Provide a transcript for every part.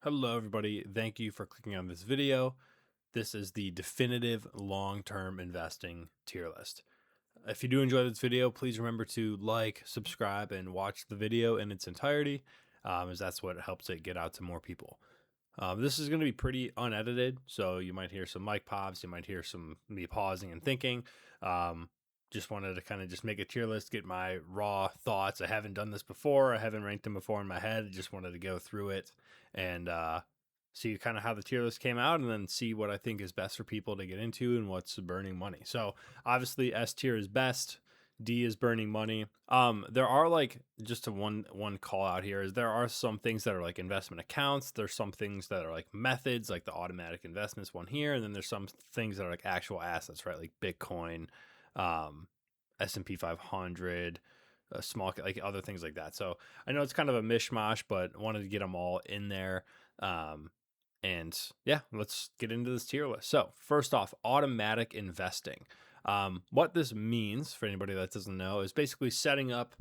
Hello, everybody. Thank you for clicking on this video. This is the definitive long-term investing tier list. If you do enjoy this video, please remember to like, subscribe, and watch the video in its entirety, as that's what helps it get out to more people. This is going to be pretty unedited, so you might hear some mic pops, you might hear some me pausing and thinking. Just wanted to kind of just make a tier list, get my raw thoughts. I haven't done this before. I haven't ranked them before in my head. I just wanted to go through it and see kind of how the tier list came out and then see what I think is best for people to get into and what's burning money. So obviously S tier is best. D is burning money. There are like just a one call out here is there are some things that are like investment accounts. There's some things that are like methods, like the automatic investments one here, and then there's some things that are like actual assets, right? Like Bitcoin, S&P 500, small like other things like that. So I know it's kind of a mishmash, but wanted to get them all in there. And yeah, let's get into this tier list. So first off, automatic investing. What this means for anybody that doesn't know is basically setting up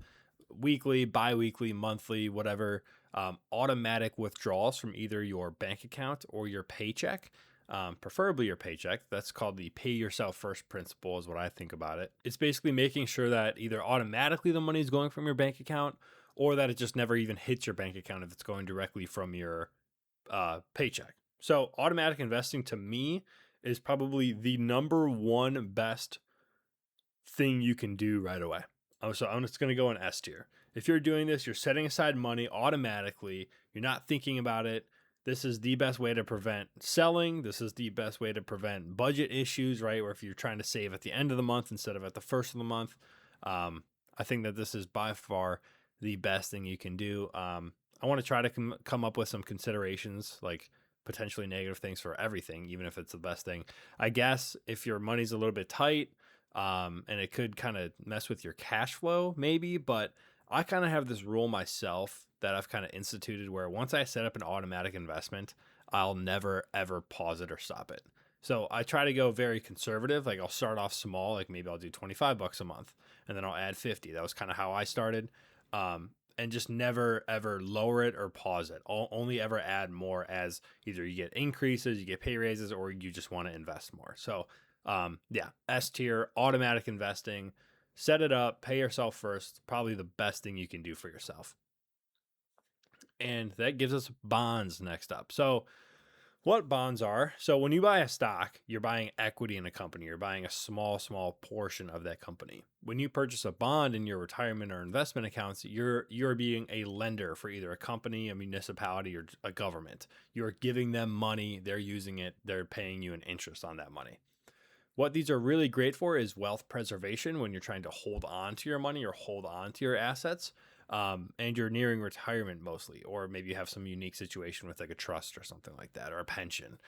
weekly, bi-weekly, monthly, whatever, automatic withdrawals from either your bank account or your paycheck. Preferably your paycheck. That's called the pay yourself first principle is what I think about it. It's basically making sure that either automatically the money is going from your bank account or that it just never even hits your bank account if it's going directly from your paycheck. So automatic investing to me is probably the number one best thing you can do right away. So I'm just going to go in S tier. If you're doing this, you're setting aside money automatically. You're not thinking about it. This is the best way to prevent selling. This is the best way to prevent budget issues, right? Or if you're trying to save at the end of the month instead of at the first of the month. I think that this is by far the best thing you can do. I want to try to come up with some considerations, like potentially negative things for everything, even if it's the best thing. I guess if your money's a little bit tight, and it could kind of mess with your cash flow, maybe, but I kind of have this rule myself that I've kind of instituted where once I set up an automatic investment, I'll never ever pause it or stop it. So I try to go very conservative. Like I'll start off small, like maybe I'll do $25 a month and then I'll add 50. That was kind of how I started. And just never ever lower it or pause it. I'll only ever add more as either you get increases, you get pay raises, or you just want to invest more. So yeah, S tier, automatic investing, set it up, pay yourself first. Probably the best thing you can do for yourself. And that gives us bonds next up. So what bonds are? So when you buy a stock, you're buying equity in a company. You're buying a small portion of that company. When you purchase a bond in your retirement or investment accounts, you're being a lender for either a company, a municipality, or a government. You're giving them money, they're using it, they're paying you an interest on that money. What these are really great for is wealth preservation when you're trying to hold on to your money or hold on to your assets. And you're nearing retirement mostly, or maybe you have some unique situation with like a trust or something like that, or a pension.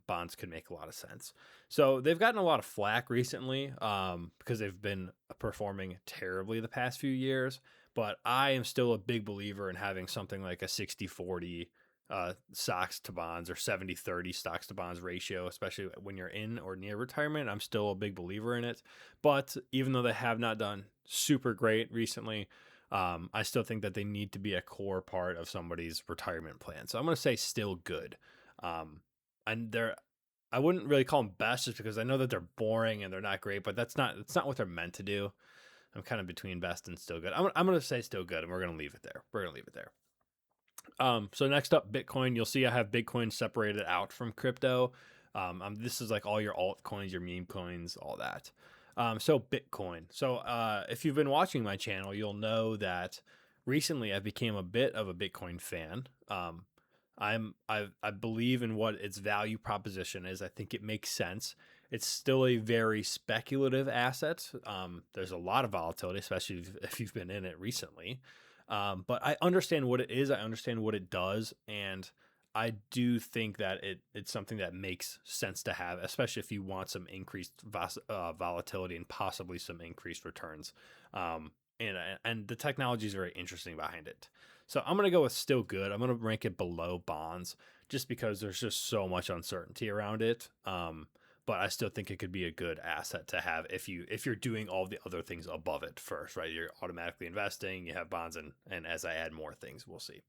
Bonds could make a lot of sense. So they've gotten a lot of flack recently because they've been performing terribly the past few years. But I am still a big believer in having something like a 60-40 stocks to bonds or 70-30 stocks to bonds ratio, especially when you're in or near retirement. I'm still a big believer in it. But even though they have not done super great recently, I still think that they need to be a core part of somebody's retirement plan. So I'm going to say still good. And I wouldn't really call them best just because I know that they're boring and they're not great, but that's not what they're meant to do. I'm kind of between best and still good. I'm going to say still good, and we're going to leave it there. So next up, Bitcoin. You'll see I have Bitcoin separated out from crypto. This is like all your altcoins, your meme coins, all that. So Bitcoin. So if you've been watching my channel, you'll know that recently I became a bit of a Bitcoin fan. I believe in what its value proposition is. I think it makes sense. It's still a very speculative asset. There's a lot of volatility, especially if you've been in it recently. But I understand what it is. I understand what it does, and I do think that it's something that makes sense to have, especially if you want some increased volatility and possibly some increased returns. And the technology is very interesting behind it. So I'm going to go with still good. I'm going to rank it below bonds just because there's just so much uncertainty around it. But I still think it could be a good asset to have if you're doing all the other things above it first, right? You're automatically investing, you have bonds, and as I add more things, we'll see.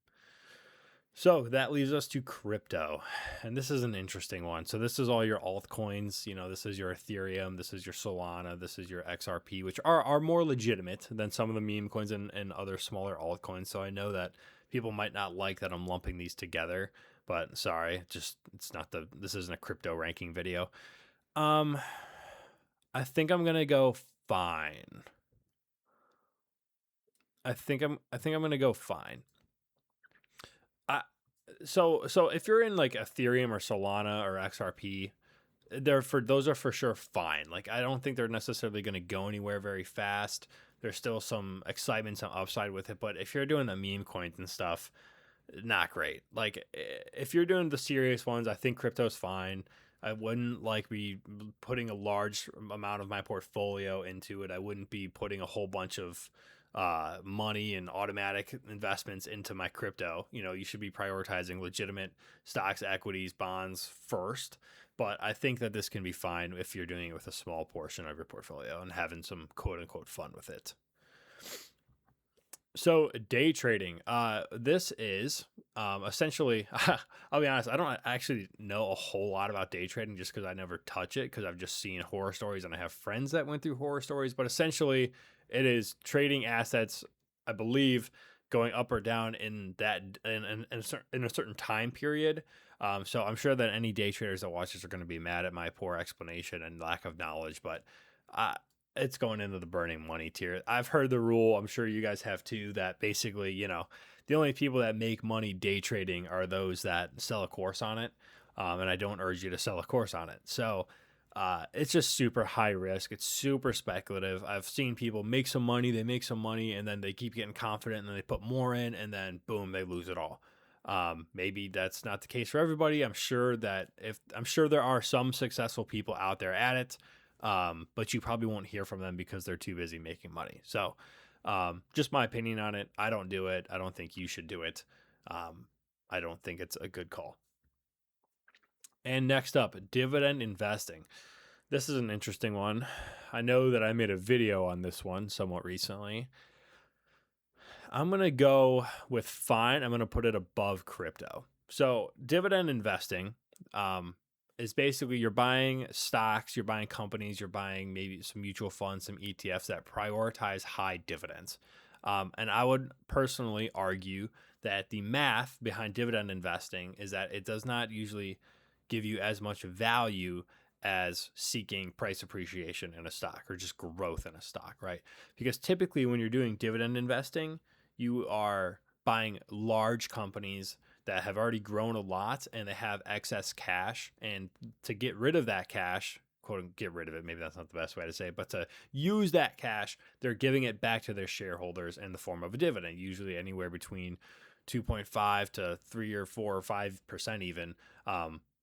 So that leaves us to crypto. And this is an interesting one. So this is all your altcoins. This is your Ethereum, this is your Solana, this is your XRP, which are more legitimate than some of the meme coins and other smaller altcoins. So I know that people might not like that I'm lumping these together, but sorry, this isn't a crypto ranking video. I think I'm gonna go fine. I think I'm gonna go fine. So if you're in like Ethereum or Solana or XRP, those are for sure fine. Like I don't think they're necessarily going to go anywhere very fast. There's still some excitement, some upside with it. But if you're doing the meme coins and stuff, not great. Like if you're doing the serious ones, I think crypto's fine. I wouldn't like be putting a large amount of my portfolio into it. I wouldn't be putting a whole bunch of money and automatic investments into my crypto. You should be prioritizing legitimate stocks, equities, bonds first. But I think that this can be fine if you're doing it with a small portion of your portfolio and having some quote unquote fun with it. So day trading, this is essentially, I'll be honest, I don't actually know a whole lot about day trading just because I never touch it because I've just seen horror stories and I have friends that went through horror stories. But essentially, it is trading assets, I believe, going up or down in a certain time period. So I'm sure that any day traders that watch this are going to be mad at my poor explanation and lack of knowledge, but it's going into the burning money tier. I've heard the rule, I'm sure you guys have too, that basically, the only people that make money day trading are those that sell a course on it. And I don't urge you to sell a course on it. So it's just super high risk. It's super speculative. I've seen people make some money, and then they keep getting confident and then they put more in and then boom, they lose it all. Maybe that's not the case for everybody. I'm sure there are some successful people out there at it. But you probably won't hear from them because they're too busy making money. So, just my opinion on it. I don't do it. I don't think you should do it. I don't think it's a good call. And next up, dividend investing. This is an interesting one. I know that I made a video on this one somewhat recently. I'm going to go with fine. I'm going to put it above crypto. So, dividend investing, is basically you're buying stocks, you're buying companies, you're buying maybe some mutual funds, some ETFs that prioritize high dividends. And I would personally argue that the math behind dividend investing is that it does not usually give you as much value as seeking price appreciation in a stock or just growth in a stock, right? Because typically when you're doing dividend investing, you are buying large companies that have already grown a lot and they have excess cash. And to get rid of that cash, quote, get rid of it, maybe that's not the best way to say it, but to use that cash, they're giving it back to their shareholders in the form of a dividend, usually anywhere between 2.5 to 3 or 4 or 5% even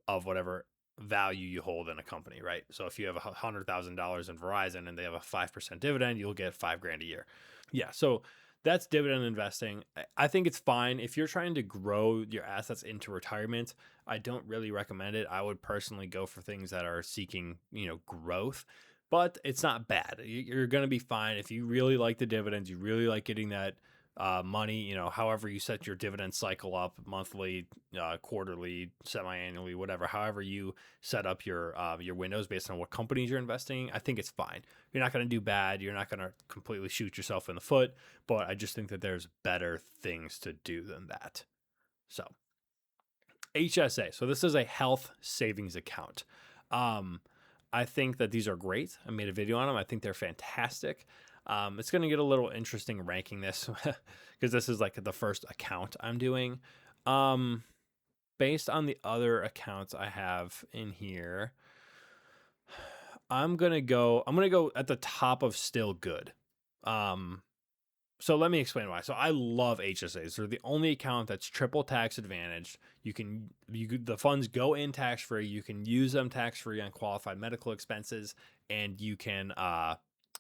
of whatever value you hold in a company, right? So if you have $100,000 in Verizon and they have a 5% dividend, you'll get $5,000 a year. Yeah. So that's dividend investing. I think it's fine. If you're trying to grow your assets into retirement, I don't really recommend it. I would personally go for things that are seeking, growth, but it's not bad. You're going to be fine. If you really like the dividends, you really like getting that money, however you set your dividend cycle up, monthly, quarterly, semi-annually, whatever, however you set up your windows based on what companies you're investing, I think it's fine. You're not going to do bad. You're not going to completely shoot yourself in the foot, but I just think that there's better things to do than that. So HSA. So this is a health savings account. I think that these are great. I made a video on them. I think they're fantastic. It's going to get a little interesting ranking this because this is like the first account I'm doing. Based on the other accounts I have in here, I'm going to go at the top of still good. So let me explain why. So I love HSAs. They're the only account that's triple tax advantaged. The funds go in tax free. You can use them tax free on qualified medical expenses, and you can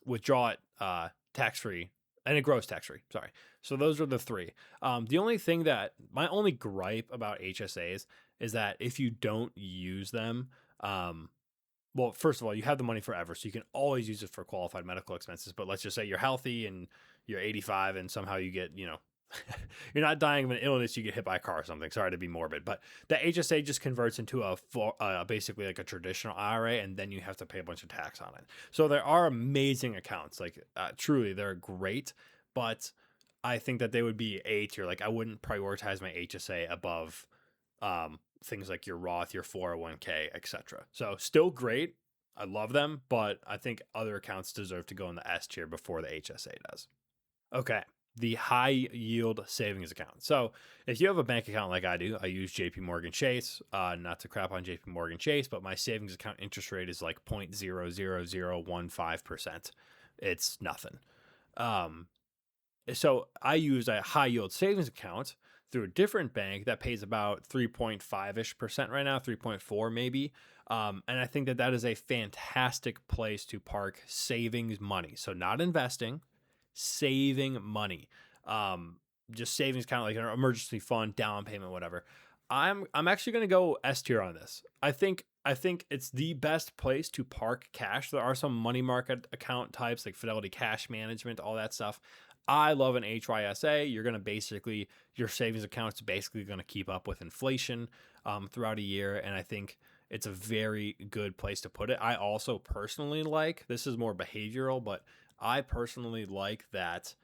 withdraw it tax free, and it grows tax free. Sorry. So those are the three. My only gripe about HSAs is that if you don't use them, well, first of all, you have the money forever, so you can always use it for qualified medical expenses. But let's just say you're healthy and you're 85 and somehow you get, you're not dying of an illness, you get hit by a car or something. Sorry to be morbid, but the HSA just converts into basically like a traditional IRA, and then you have to pay a bunch of tax on it. So there are amazing accounts, like truly they're great, but I think that they would be A tier. Like I wouldn't prioritize my HSA above things like your Roth, your 401k, etc. So still great. I love them, but I think other accounts deserve to go in the S tier before the HSA does. Okay. The high yield savings account. So if you have a bank account like I do, I use JP Morgan Chase, not to crap on JP Morgan Chase, but my savings account interest rate is like 0.00015%. It's nothing. So I use a high yield savings account through a different bank that pays about 3.5% right now, 3.4 maybe. And I think that that is a fantastic place to park savings money. So not investing, saving money. Just savings kind of like an emergency fund, down payment, whatever. I'm actually going to go S tier on this. I think it's the best place to park cash. There are some money market account types like Fidelity Cash Management, all that stuff. I love an HYSA. You're going to basically, your savings account's basically going to keep up with inflation throughout a year. And I think it's a very good place to put it. I also personally like, this is more behavioral, but I personally like that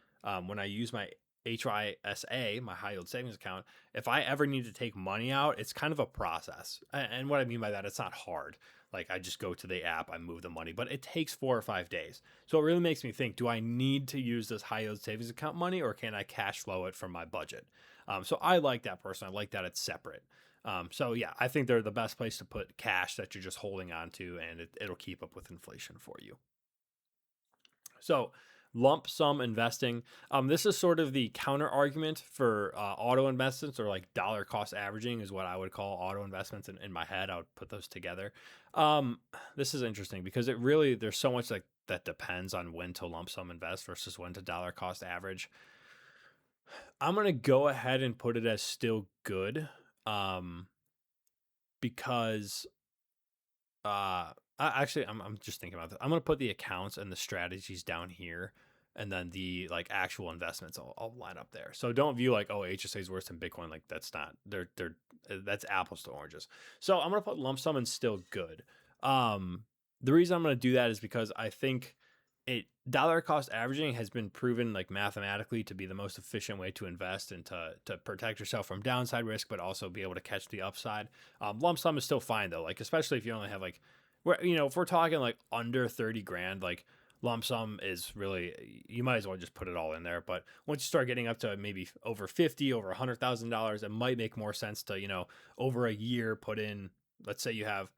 when I use my HYSA, my high yield savings account, if I ever need to take money out, it's kind of a process. And what I mean by that, it's not hard. Like I just go to the app, I move the money, but it takes 4 or 5 days. So it really makes me think, do I need to use this high yield savings account money or can I cash flow it from my budget? So I like that person. I like that it's separate. So yeah, I think they're the best place to put cash that you're just holding on to and it'll keep up with inflation for you. So lump sum investing. This is sort of the counter argument for auto investments, or like dollar cost averaging is what I would call auto investments. In my head, I would put those together. This is interesting because it really, there's so much like that depends on when to lump sum invest versus when to dollar cost average. I'm going to go ahead and put it as still good because I'm just thinking about this. I'm going to put the accounts and the strategies down here, and then the like actual investments I'll line up there. So don't view like, oh, HSA is worse than Bitcoin. Like that's not, that's apples to oranges. So I'm going to put lump sum and still good. The reason I'm going to do that is because I think dollar cost averaging has been proven like mathematically to be the most efficient way to invest and to protect yourself from downside risk, but also be able to catch the upside. Lump sum is still fine though. Like, especially if you only have like, if we're talking like under 30 grand, like lump sum is really, you might as well just put it all in there. But once you start getting up to maybe over 50, over $100,000, it might make more sense to, over a year put in, let's say you have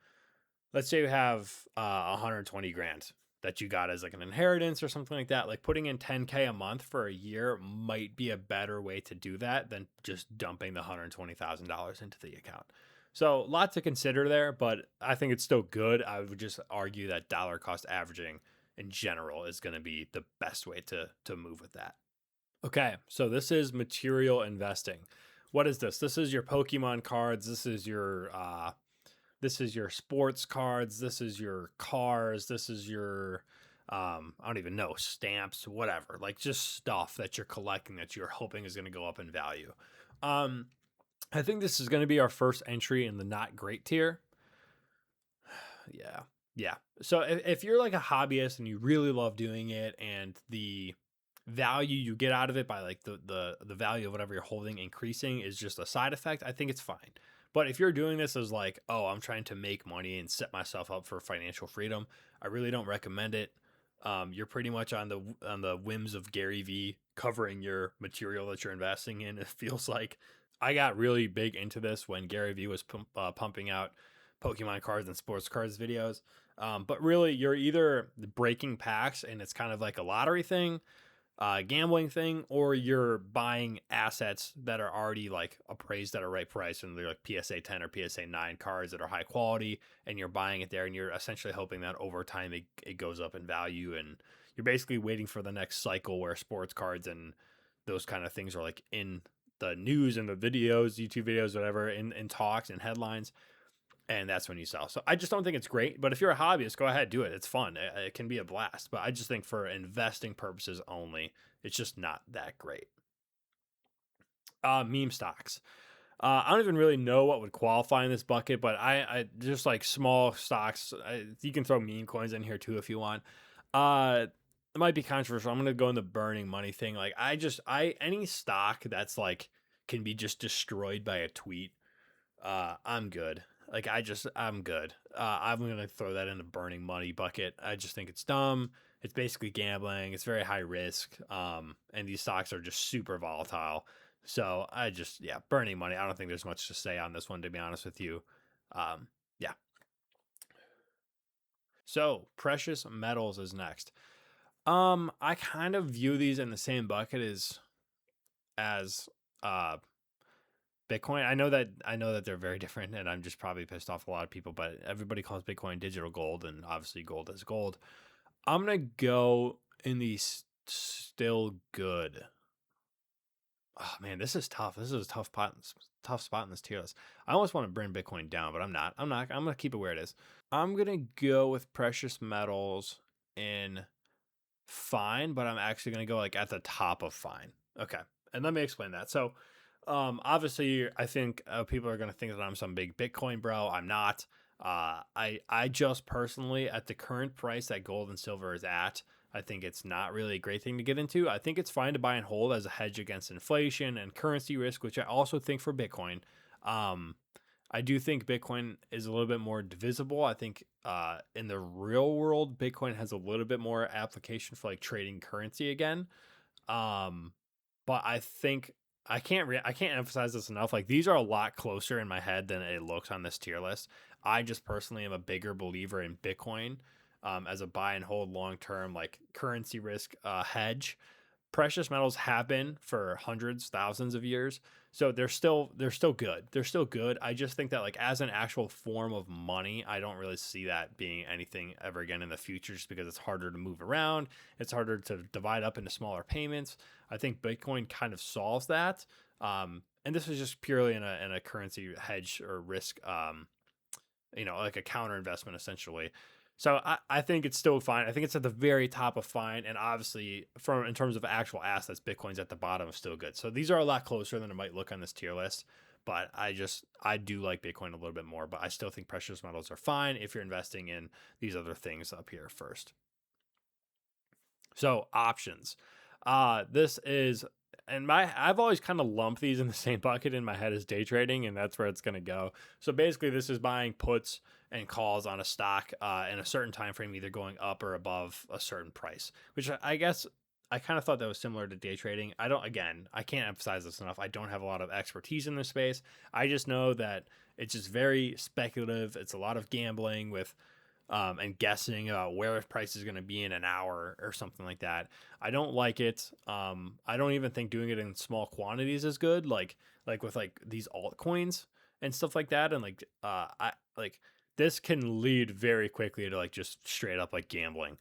120 grand that you got as like an inheritance or something like that. Like putting in 10K a month for a year might be a better way to do that than just dumping the $120,000 into the account. So a lot to consider there, but I think it's still good. I would just argue that dollar cost averaging in general is going to be the best way to move with that. Okay, so this is material investing. What is this? This is your Pokemon cards. This is your sports cards. This is your cars. This is your I don't even know, stamps, whatever. Like just stuff that you're collecting that you're hoping is going to go up in value. I think this is going to be our first entry in the not great tier. Yeah. So if you're like a hobbyist and you really love doing it and the value you get out of it by like the value of whatever you're holding increasing is just a side effect, I think it's fine. But if you're doing this as like, oh, I'm trying to make money and set myself up for financial freedom, I really don't recommend it. You're pretty much on the whims of Gary Vee covering your material that you're investing in. It feels like I got really big into this when Gary Vee was pumping out Pokemon cards and sports cards videos. But really, you're either breaking packs and it's kind of like a lottery thing, gambling thing, or you're buying assets that are already like appraised at a right price and they're like PSA 10 or PSA 9 cards that are high quality, and you're buying it there and you're essentially hoping that over time it goes up in value, and you're basically waiting for the next cycle where sports cards and those kind of things are like in the news and the videos, YouTube videos, whatever, in talks and headlines. And that's when you sell. So I just don't think it's great. But if you're a hobbyist, go ahead, do it. It's fun. It can be a blast. But I just think for investing purposes only, it's just not that great. Meme stocks. I don't even really know what would qualify in this bucket, but I just like small stocks. You can throw meme coins in here too if you want. It might be controversial. I'm gonna go in the burning money thing. Like I any stock that's like can be just destroyed by a tweet. I'm good. Like I'm good. I'm gonna throw that in the burning money bucket. I just think it's dumb. It's basically gambling. It's very high risk. And these stocks are just super volatile. So yeah, burning money. I don't think there's much to say on this one, to be honest with you. Yeah. So precious metals is next. I kind of view these in the same bucket as uh Bitcoin. I know that they're very different, and I'm just probably pissed off a lot of people, but everybody calls Bitcoin digital gold, and obviously gold is gold. I'm gonna go in the still good. Oh man, this is tough. This is a tough spot in this tier list. I almost want to bring Bitcoin down, but I'm not. I'm not. I'm gonna keep it where it is. I'm gonna go with precious metals in fine, but I'm actually gonna go like at the top of fine. Okay, and let me explain that. So, obviously, I think people are gonna think that I'm some big Bitcoin bro. I'm not. I just personally, at the current price that gold and silver is at, I think it's not really a great thing to get into. I think it's fine to buy and hold as a hedge against inflation and currency risk, which I also think for Bitcoin. Um, I do think Bitcoin is a little bit more divisible. I think in the real world, Bitcoin has a little bit more application for like trading currency again. Um, but I think I can't emphasize this enough. Like these are a lot closer in my head than it looks on this tier list. I just personally am a bigger believer in Bitcoin as a buy and hold long term like currency risk hedge. Precious metals have been for hundreds, thousands of years. So they're still good. They're still good. I just think that like as an actual form of money, I don't really see that being anything ever again in the future just because it's harder to move around. It's harder to divide up into smaller payments. I think Bitcoin kind of solves that. And this is just purely in a currency hedge or risk like a counter investment essentially. So I think it's still fine. I think it's at the very top of fine. And obviously from in terms of actual assets, Bitcoin's at the bottom of still good. So these are a lot closer than it might look on this tier list. But I do like Bitcoin a little bit more, but I still think precious metals are fine if you're investing in these other things up here first. So options. This is and my I've always kind of lumped these in the same bucket in my head as day trading, and that's where it's gonna go. So basically, this is buying puts and calls on a stock in a certain time frame, either going up or above a certain price. Which I guess I kind of thought that was similar to day trading. I can't emphasize this enough. I don't have a lot of expertise in this space. I just know that it's just very speculative. It's a lot of gambling with and guessing about where a price is going to be in an hour or something like that. I don't like it. I don't even think doing it in small quantities is good. Like with like these altcoins and stuff like that. And like I like this can lead very quickly to like just straight up like gambling.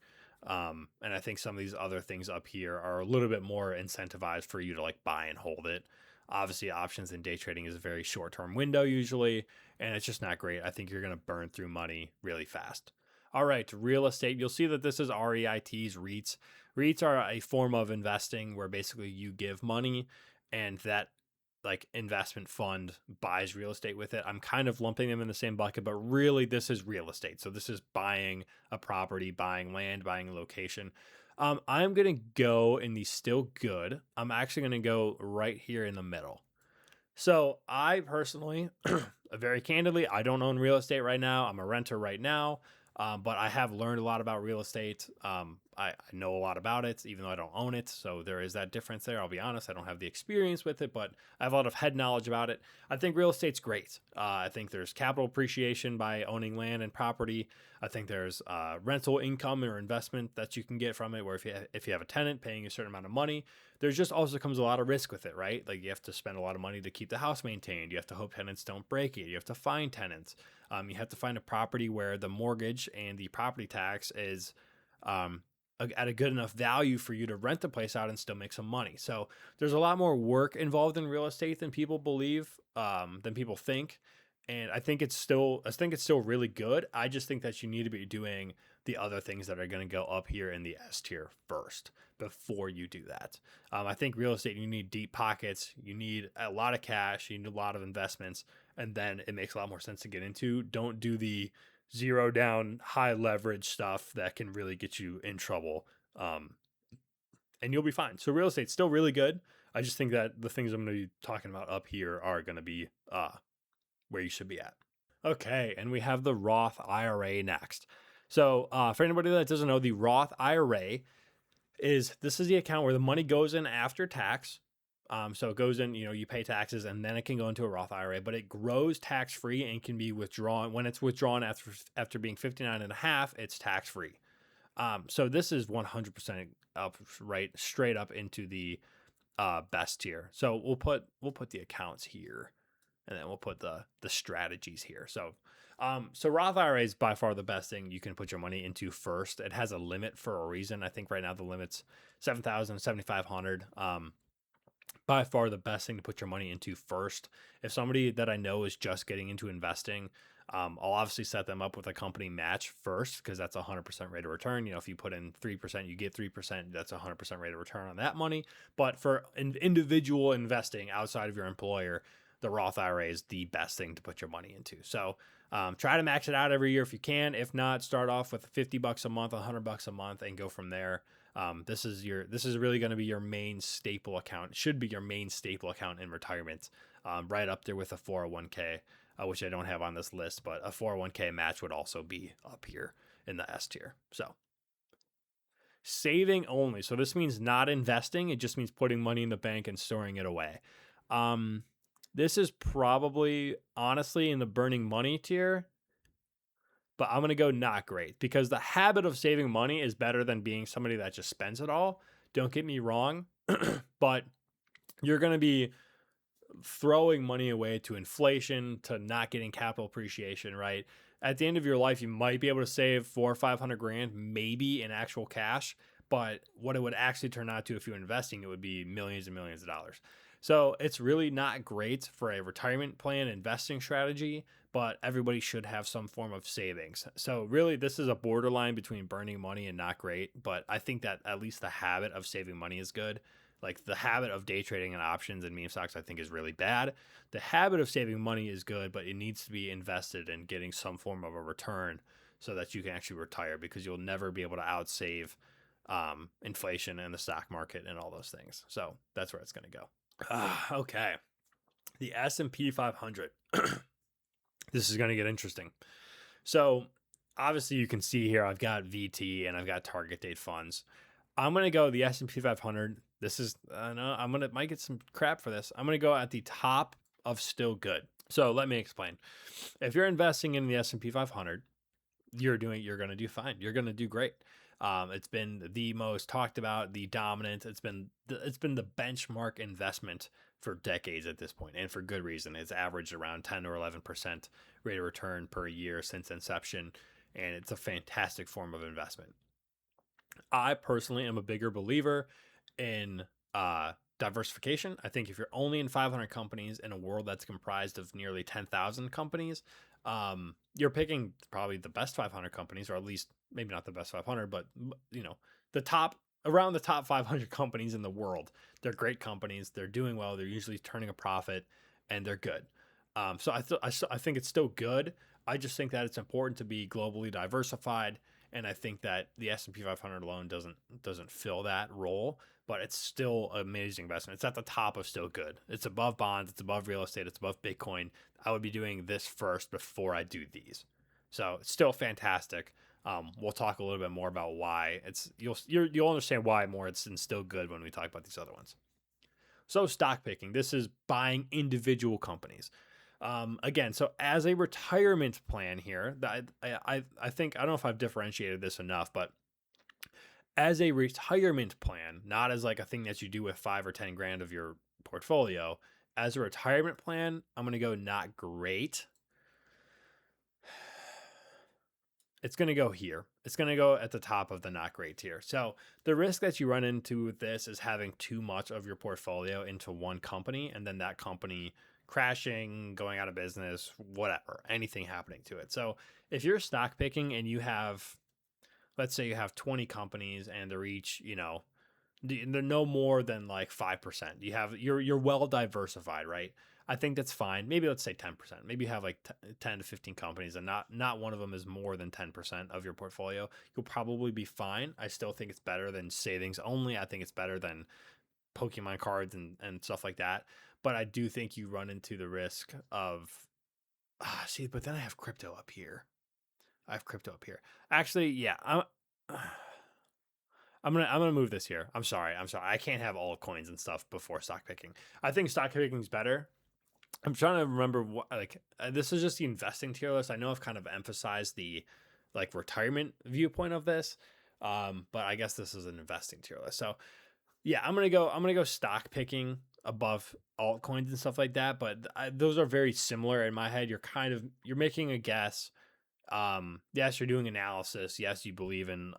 And I think some of these other things up here are a little bit more incentivized for you to like buy and hold it. Obviously, options in day trading is a very short term window usually, and it's just not great. I think you're going to burn through money really fast. All right, real estate. You'll see that this is REITs, REITs. REITs are a form of investing where basically you give money and that like investment fund buys real estate with it. I'm kind of lumping them in the same bucket, but really this is real estate. So this is buying a property, buying land, buying a location. I'm going to go in the still good. I'm actually going to go right here in the middle. So I personally, very candidly, I don't own real estate right now. I'm a renter right now, but I have learned a lot about real estate. I know a lot about it, even though I don't own it. So there is that difference there. I'll be honest, I don't have the experience with it, but I have a lot of head knowledge about it. I think real estate's great. I think there's capital appreciation by owning land and property. I think there's rental income or investment that you can get from it, where if you have a tenant paying a certain amount of money, there's just also comes a lot of risk with it, right? Like you have to spend a lot of money to keep the house maintained. You have to hope tenants don't break it. You have to find tenants. You have to find a property where the mortgage and the property tax is at a good enough value for you to rent the place out and still make some money. So there's a lot more work involved in real estate than people believe, than people think. And I think it's still really good. I just think that you need to be doing the other things that are going to go up here in the S tier first before you do that. I think real estate, you need deep pockets, you need a lot of cash, you need a lot of investments, and then it makes a lot more sense to get into. Don't do the zero down, high leverage stuff that can really get you in trouble. And you'll be fine. So real estate's still really good. I just think that the things I'm going to be talking about up here are going to be where you should be at. Okay, and we have the Roth IRA next. So for anybody that doesn't know, the Roth IRA is the account where the money goes in after tax. So it goes in, you pay taxes and then it can go into a Roth IRA, but it grows tax free and can be withdrawn. When it's withdrawn after being 59 and a half, it's tax free. So this is 100% up, right straight up into the best tier. So we'll put the accounts here, and then we'll put the strategies here. So Roth IRA is by far the best thing you can put your money into first. It has a limit for a reason. I think right now the limit's 7,000, 7,500. By far the best thing to put your money into first. If somebody that I know is just getting into investing, I'll obviously set them up with a company match first, because that's 100% rate of return. If you put in 3%, you get 3%. That's 100% rate of return on that money. But for individual investing outside of your employer, the Roth IRA is the best thing to put your money into. So try to max it out every year if you can. If not, start off with $50 a month, $100 a month, and go from there. This is really going to be your main staple account. It should be your main staple account in retirement, right up there with a 401k, which I don't have on this list, but a 401k match would also be up here in the S tier. So saving only. So this means not investing. It just means putting money in the bank and storing it away. This is probably honestly in the burning money tier, but I'm going to go not great, because the habit of saving money is better than being somebody that just spends it all. Don't get me wrong, but you're going to be throwing money away to inflation, to not getting capital appreciation, right? At the end of your life, you might be able to save $400,000 or $500,000, maybe in actual cash, but what it would actually turn out to if you're investing, it would be millions and millions of dollars. So it's really not great for a retirement plan investing strategy, but everybody should have some form of savings. So really, this is a borderline between burning money and not great, but I think that at least the habit of saving money is good. Like the habit of day trading and options and meme stocks, I think, is really bad. The habit of saving money is good, but it needs to be invested in getting some form of a return so that you can actually retire, because you'll never be able to outsave inflation and the stock market and all those things. So that's where it's going to go. Okay. The S&P 500. This is going to get interesting. So obviously you can see here, I've got VT and I've got target date funds. I'm going to go the S&P 500. This is, might get some crap for this. I'm going to go at the top of still good. So let me explain. If you're investing in the S&P 500, you're going to do fine. You're going to do great. It's been the most talked about, the dominant. It's been the benchmark investment for decades at this point, and for good reason. It's averaged around 10 or 11% rate of return per year since inception, and it's a fantastic form of investment. I personally am a bigger believer in diversification. I think if you're only in 500 companies in a world that's comprised of nearly 10,000 companies, you're picking probably the best 500 companies, or at least maybe not the best 500, but around the top 500 companies in the world. They're great companies. They're doing well. They're usually turning a profit, and they're good. So I think it's still good. I just think that it's important to be globally diversified, and I think that the S&P 500 alone doesn't fill that role, but it's still an amazing investment. It's at the top of still good. It's above bonds. It's above real estate. It's above Bitcoin. I would be doing this first before I do these. So it's still fantastic. We'll talk a little bit more about why you'll understand why more it's still good when we talk about these other ones. So stock picking, this is buying individual companies. Again, so as a retirement plan here, I think, I don't know if I've differentiated this enough, but as a retirement plan, not as like a thing that you do with 5 or 10 grand of your portfolio, as a retirement plan, I'm going to go not great. It's going to go here. It's going to go at the top of the not great tier. So the risk that you run into with this is having too much of your portfolio into one company, and then that company crashing, going out of business, whatever, anything happening to it. So if you're stock picking and you have, let's say you have 20 companies and they're each, they're no more than like 5%. You're well diversified, right? I think that's fine. Maybe let's say 10%. Maybe you have like 10 to 15 companies and not one of them is more than 10% of your portfolio. You'll probably be fine. I still think it's better than savings only. I think it's better than Pokemon cards and stuff like that. But I do think you run into the risk of but then I have crypto up here. Actually, yeah, I'm gonna move this here. I'm sorry. I can't have all coins and stuff before stock picking. I think stock picking is better. I'm trying to remember what this is just the investing tier list. I know I've kind of emphasized the like retirement viewpoint of this, but I guess this is an investing tier list. So yeah, I'm gonna go stock picking above altcoins and stuff like that. But those are very similar in my head. You're making a guess. Yes, you're doing analysis. Yes, you believe in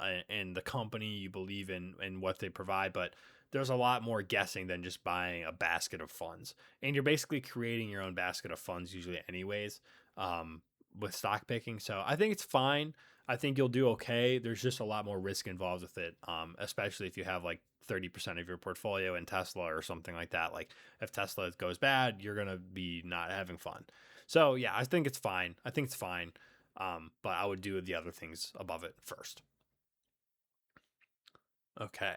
the company, you believe in what they provide, but there's a lot more guessing than just buying a basket of funds. And you're basically creating your own basket of funds usually anyways, with stock picking. So I think it's fine. I think you'll do okay. There's just a lot more risk involved with it, especially if you have like 30% of your portfolio in Tesla or something like that. Like if Tesla goes bad, you're going to be not having fun. So yeah, I think it's fine. But I would do the other things above it first. Okay.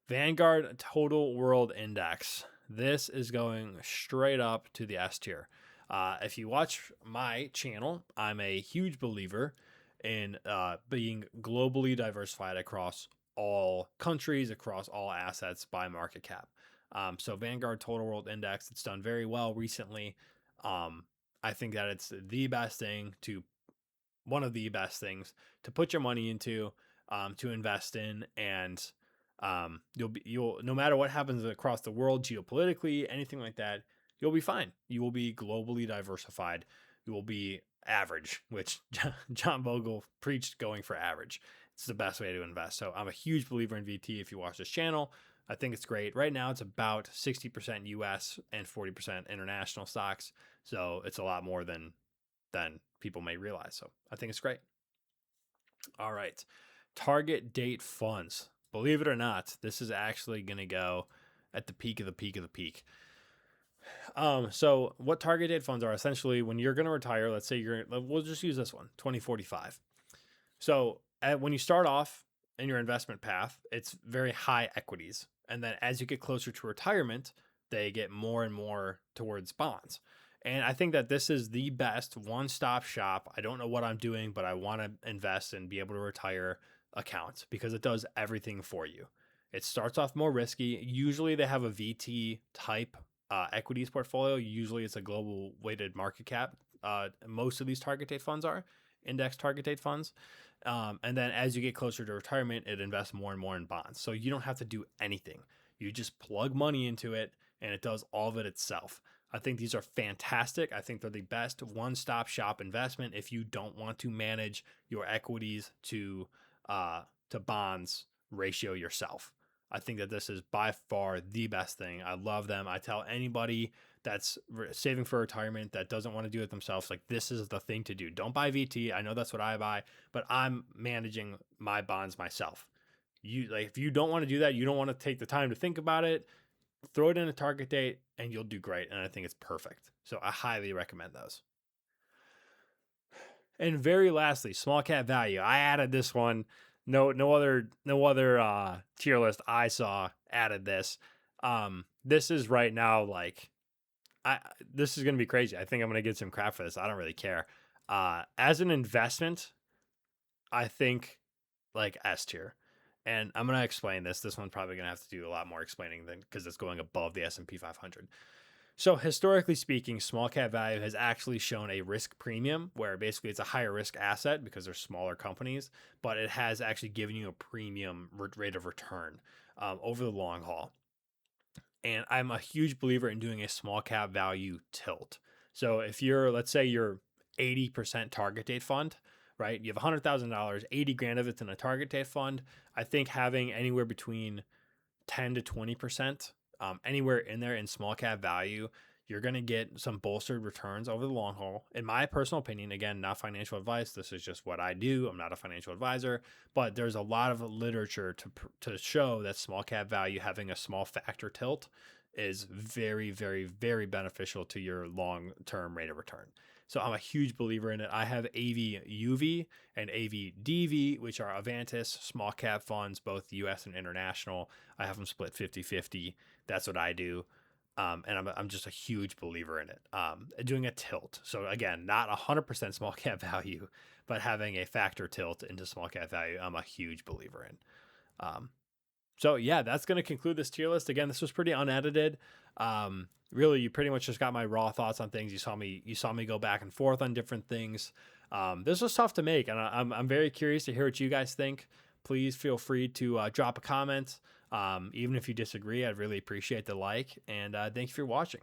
Vanguard Total World Index. This is going straight up to the S tier. If you watch my channel, I'm a huge believer in being globally diversified across all countries, across all assets by market cap. So Vanguard Total World Index, it's done very well recently. I think that it's one of the best things to put your money into, to invest in, and you'll no matter what happens across the world geopolitically, anything like that, you'll be fine. You will be globally diversified. You will be average, which John Bogle preached going for average. It's the best way to invest. So I'm a huge believer in VT. If you watch this channel, I think it's great. Right now, it's about 60% US and 40% international stocks. So it's a lot more than people may realize. So I think it's great. All right. Target date funds. Believe it or not, this is actually going to go at the peak of the peak of the peak. So what target date funds are essentially when you're going to retire, let's say we'll just use this one, 2045. So when you start off in your investment path, it's very high equities. And then as you get closer to retirement, they get more and more towards bonds. And I think that this is the best one-stop shop. I don't know what I'm doing, but I want to invest and be able to retire account because it does everything for you. It starts off more risky. Usually they have a VT type equities portfolio. Usually it's a global weighted market cap. Most of these target date funds are index target date funds. And then as you get closer to retirement, it invests more and more in bonds. So you don't have to do anything. You just plug money into it and it does all of it itself. I think these are fantastic. I think they're the best one-stop shop investment if you don't want to manage your equities to bonds ratio yourself. I think that this is by far the best thing. I love them. I tell anybody that's saving for retirement that doesn't want to do it themselves, like this is the thing to do. Don't buy VT. I know that's what I buy, but I'm managing my bonds myself. If you don't want to do that, you don't want to take the time to think about it, throw it in a target date and you'll do great. And I think it's perfect. So I highly recommend those. And very lastly, small cap value. I added this one. No other tier list I saw added this. This is right now this is going to be crazy. I think I'm going to get some crap for this. I don't really care. As an investment, I think like S tier. And I'm going to explain this. This one's probably going to have to do a lot more explaining because it's going above the S&P 500. So historically speaking, small cap value has actually shown a risk premium where basically it's a higher risk asset because they're smaller companies, but it has actually given you a premium rate of return over the long haul. And I'm a huge believer in doing a small cap value tilt. So if let's say you're 80% target date fund, right? You have $100,000, 80 grand of it's in a target date fund. I think having anywhere between 10 to 20%, anywhere in there in small cap value, you're going to get some bolstered returns over the long haul. In my personal opinion, again, not financial advice. This is just what I do. I'm not a financial advisor, but there's a lot of literature to show that small cap value having a small factor tilt is very, very, very beneficial to your long-term rate of return. So I'm a huge believer in it. I have AVUV and AVDV, which are Avantis small cap funds, both US and international. I have them split 50-50. That's what I do. And I'm just a huge believer in it. Doing a tilt. So again, not 100% small cap value, but having a factor tilt into small cap value, I'm a huge believer in. So yeah, that's going to conclude this tier list. Again, this was pretty unedited. Really, you pretty much just got my raw thoughts on things. You saw me go back and forth on different things. This was tough to make, and I'm very curious to hear what you guys think. Please feel free to drop a comment. Even if you disagree, I'd really appreciate the like, and thank you for watching.